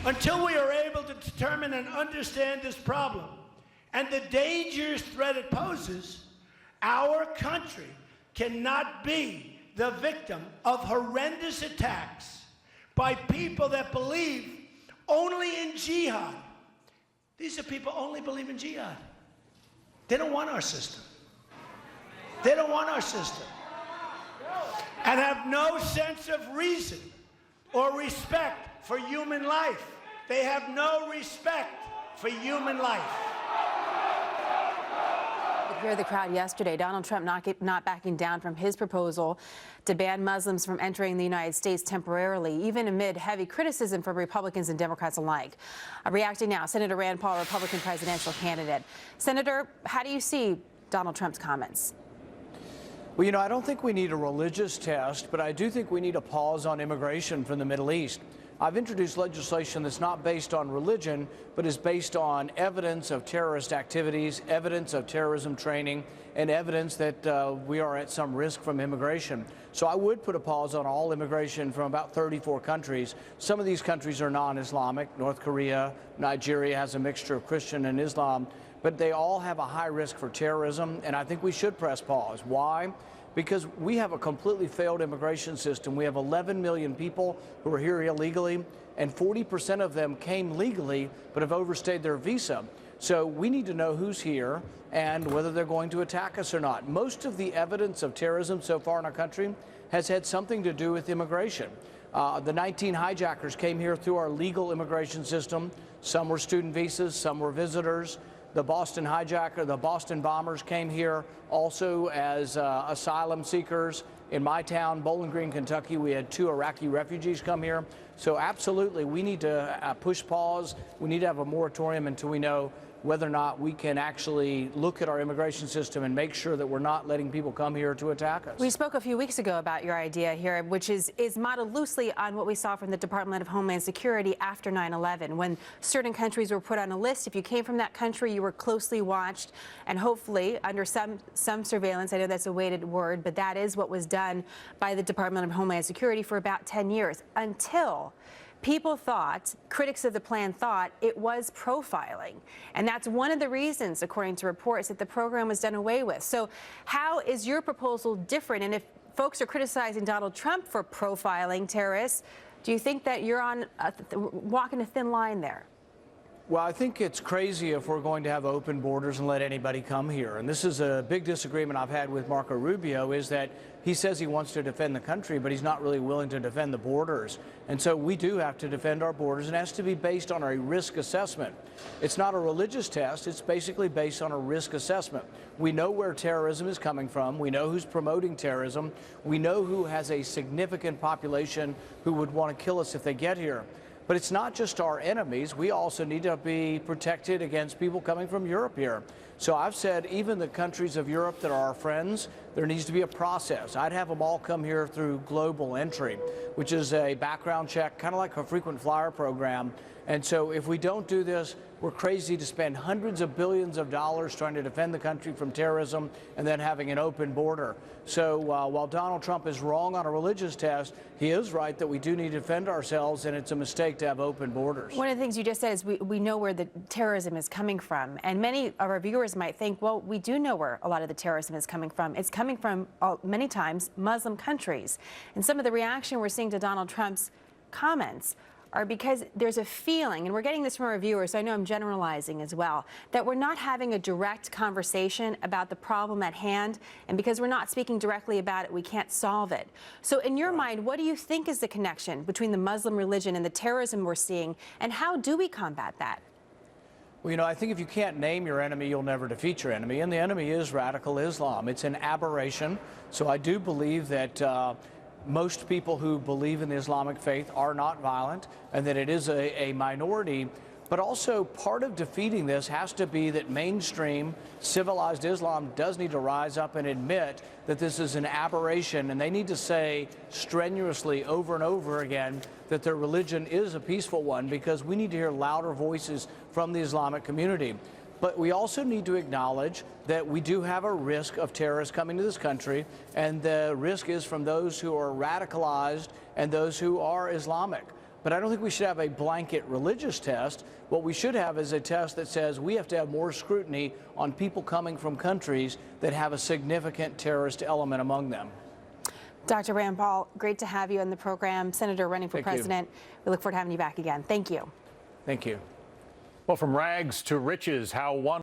until we are able to determine and understand this problem and the dangerous threat it poses, our country cannot be the victim of horrendous attacks by people that believe only in jihad. These are people who only believe in jihad. They don't want our system. They don't want our system. And have no sense of reason or respect for human life. They have no respect for human life. You heard the crowd yesterday. Donald Trump not backing down from his proposal to ban Muslims from entering the United States temporarily, even amid heavy criticism from Republicans and Democrats alike. Reacting now, Senator Rand Paul, Republican presidential candidate. Senator, how do you see Donald Trump's comments? Well, you know, I don't think we need a religious test, but I do think we need a pause on immigration from the Middle East. I've introduced legislation that's not based on religion, but is based on evidence of terrorist activities, evidence of terrorism training, and evidence that we are at some risk from immigration. So I would put a pause on all immigration from about 34 countries. Some of these countries are non-Islamic. North Korea, Nigeria has a mixture of Christian and Islam, but they all have a high risk for terrorism, and I think we should press pause. Why? Because we have a completely failed immigration system. We have 11 million people who are here illegally, and 40% of them came legally but have overstayed their visa. So we need to know who's here and whether they're going to attack us or not. Most of the evidence of terrorism so far in our country has had something to do with immigration. The 19 hijackers came here through our legal immigration system. Some were student visas, some were visitors. The Boston hijacker, the Boston bombers came here also as asylum seekers. In my town, Bowling Green, Kentucky, we had 2 Iraqi refugees come here. So absolutely, we need to push pause. We need to have a moratorium until we know whether or not we can actually look at our immigration system and make sure that we're not letting people come here to attack us. We spoke a few weeks ago about your idea here, which is modeled loosely on what we saw from the Department of Homeland Security after 9/11, when certain countries were put on a list. If you came from that country, you were closely watched and hopefully under some surveillance. I know that's a weighted word, but that is what was done by the Department of Homeland Security for about 10 years, until people thought, critics of the plan thought, it was profiling. And that's one of the reasons, according to reports, that the program was done away with. So how is your proposal different? And if folks are criticizing Donald Trump for profiling terrorists, do you think that you're on walking a thin line there? Well, I think it's crazy if we're going to have open borders and let anybody come here. And this is a big disagreement I've had with Marco Rubio, is that he says he wants to defend the country, but he's not really willing to defend the borders. And so we do have to defend our borders, and it has to be based on a risk assessment. It's not a religious test. It's basically based on a risk assessment. We know where terrorism is coming from. We know who's promoting terrorism. We know who has a significant population who would want to kill us if they get here. But it's not just our enemies. We also need to be protected against people coming from Europe here. So I've said even the countries of Europe that are our friends, there needs to be a process. I'd have them all come here through global entry, which is a background check, kind of like a frequent flyer program. And so if we don't do this, we're crazy to spend hundreds of billions of dollars trying to defend the country from terrorism and then having an open border. So while Donald Trump is wrong on a religious test, he is right that we do need to defend ourselves, and it's a mistake to have open borders. One of the things you just said is we know where the terrorism is coming from. And many of our viewers might think, well, we do know where a lot of the terrorism is coming from. It's coming from, many times, Muslim countries. And some of the reaction we're seeing to Donald Trump's comments are because there's a feeling, and we're getting this from our viewers, so I know I'm generalizing as well, that we're not having a direct conversation about the problem at hand, and because we're not speaking directly about it, we can't solve it. So in your mind, what do you think is the connection between the Muslim religion and the terrorism we're seeing, and how do we combat that? Well, you know, I think if you can't name your enemy, you'll never defeat your enemy, and the enemy is radical Islam. It's an aberration, so I do believe that most people who believe in the Islamic faith are not violent, and that it is a minority. But also part of defeating this has to be that mainstream civilized Islam does need to rise up and admit that this is an aberration, and they need to say strenuously over and over again that their religion is a peaceful one, because we need to hear louder voices from the Islamic community. But we also need to acknowledge that we do have a risk of terrorists coming to this country, and the risk is from those who are radicalized and those who are Islamic. But I don't think we should have a blanket religious test. What we should have is a test that says we have to have more scrutiny on people coming from countries that have a significant terrorist element among them. Dr. Rand Paul, great to have you on the program. Senator running for president. We look forward to having you back again. Thank you. Thank you. Well, from rags to riches, how one